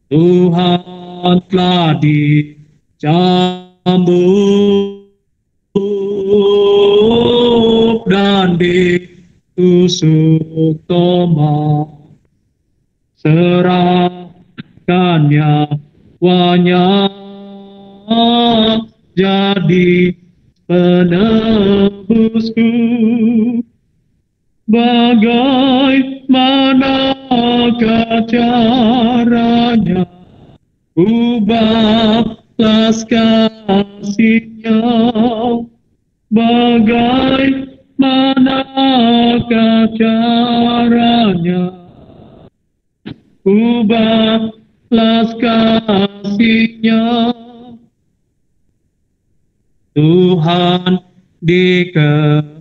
Tuhan telah dicambuk dan ditusuk tombak. Serahkan nyawanya jadi penebusku. Bagaimanakah caranya ku balas kasihnya? Bagaimanakah caranya ku balas kasihnya? Tuhan dikenakan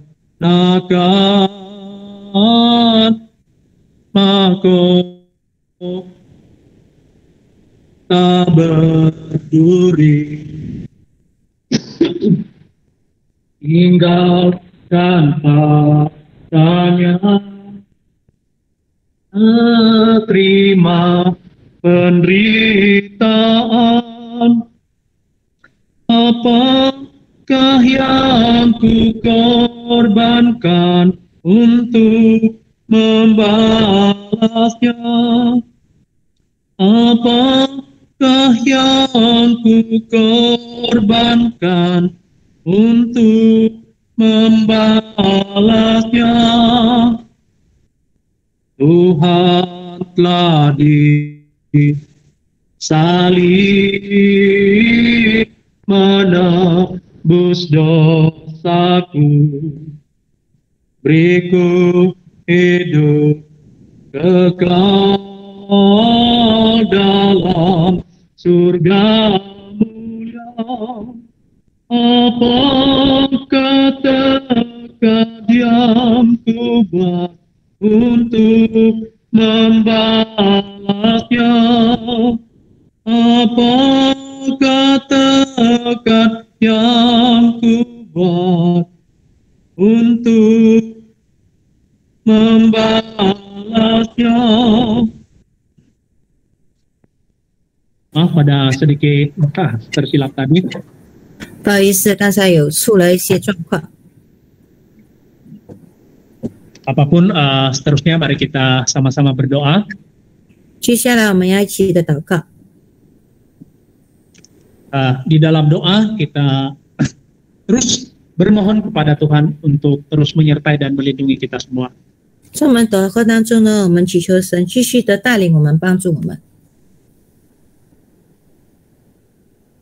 mahkota berduri, tinggalkan padanya, terima penderitaan. Apakah yang ku korbankan untuk membalasnya? Apakah yang ku korbankan untuk membalasnya? Tuhan telah disalib menebus dosaku, beriku hidup kekal dalam surga mulia. Apakah diamku buat untuk membalasnya? Apakah tekad yang ku buat untuk membalasnya. Pada sedikit tersilap tadi.
不好意思，刚才有出了一些状况。
Apapun seterusnya, mari kita sama-sama berdoa.
接下来我们要一起的祷告。
Di dalam doa kita terus bermohon kepada Tuhan untuk terus menyertai dan melindungi kita semua.
在我们祷告当中呢，我们祈求神继续的带领我们，帮助我们。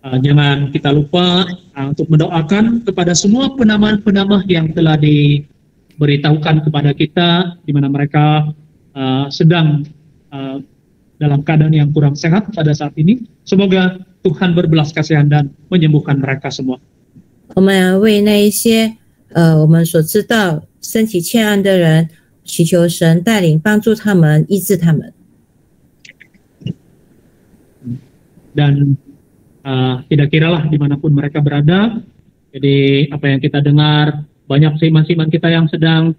Jangan kita lupa untuk mendoakan kepada semua penamah-penamah yang telah diberitahukan kepada kita, di mana mereka sedang dalam keadaan yang kurang sehat pada saat ini. Semoga Tuhan berbelas kasihan dan menyembuhkan mereka semua.
我们要为那一些我们所知道身体欠安的人，祈求神带领帮助他们，医治他们。
Dan tidak kiralah dimanapun mereka berada. Jadi apa yang kita dengar, banyak seiman-seiman kita yang sedang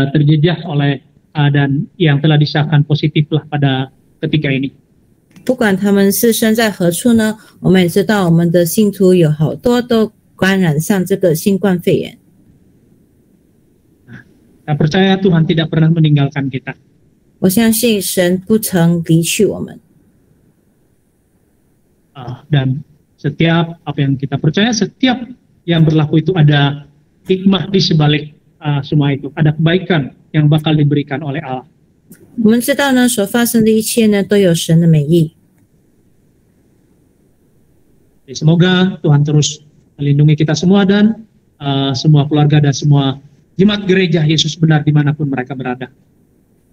terjejas oleh dan yang telah disahkan positif lah pada ketika ini.
不管他们是身在何处呢，我们也知道我们的信徒有好多都感染上这个新冠肺炎。
Saya percaya Tuhan tidak pernah meninggalkan kita.
我相信神不曾离去我们。
Dan setiap apa yang kita percaya, setiap yang berlaku itu ada hikmah di sebalik semua itu, ada kebaikan yang bakal diberikan oleh Allah.
我们知道呢，所发生的一切呢，都有神的美意。
Jadi semoga Tuhan terus melindungi kita semua dan semua keluarga dan semua jemaat gereja Yesus benar dimanapun mereka berada.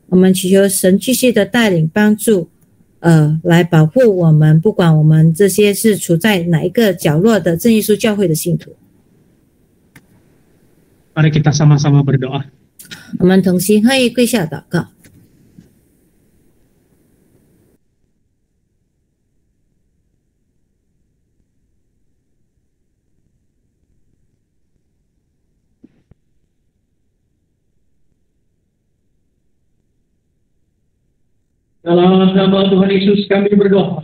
我们祈求神继续的带领帮助。 来保护我们，不管我们这些是处在哪一个角落的真耶稣教会的信徒。
Mari kita sama-sama berdoa.
我们同心合意跪下祷告。
Dalam nama Tuhan Yesus kami berdoa.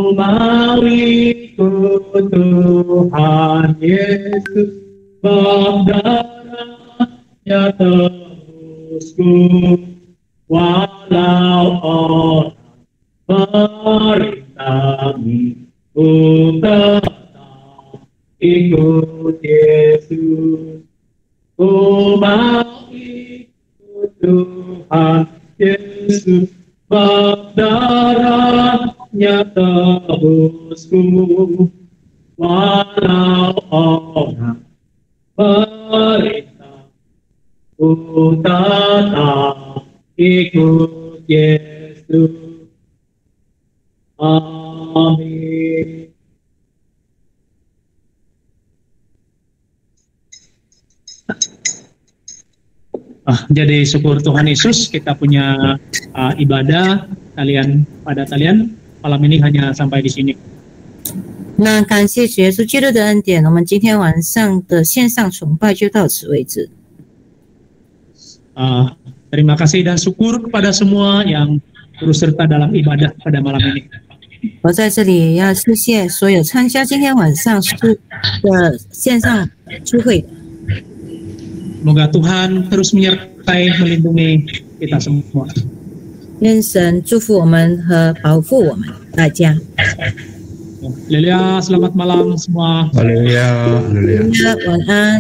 Umawiku Tuhan Yesus, darahnya tebusku, walau orang merintangi, ku tetap ikut Yesus. Umawiku Tuhan Yesus, darahnya tebusku, walau orang merintah, ku tetap ikut Yesus. Amin. Jadi syukur Tuhan Yesus, kita punya ibadah pada kalian malam ini hanya sampai di sini.
那感谢主耶稣基督的恩典，我们今天晚上的线上崇拜就到此为止。
Terima kasih dan syukur kepada semua yang turut serta dalam ibadah pada malam ini.
我在这里也要谢谢所有参加今天晚上的线上聚会。
Semoga Tuhan terus menyertai melindungi kita semua.
愿神祝福我们和保护我们大家。
Haleluya, selamat malam semua.
Haleluya, haleluya.
晚安。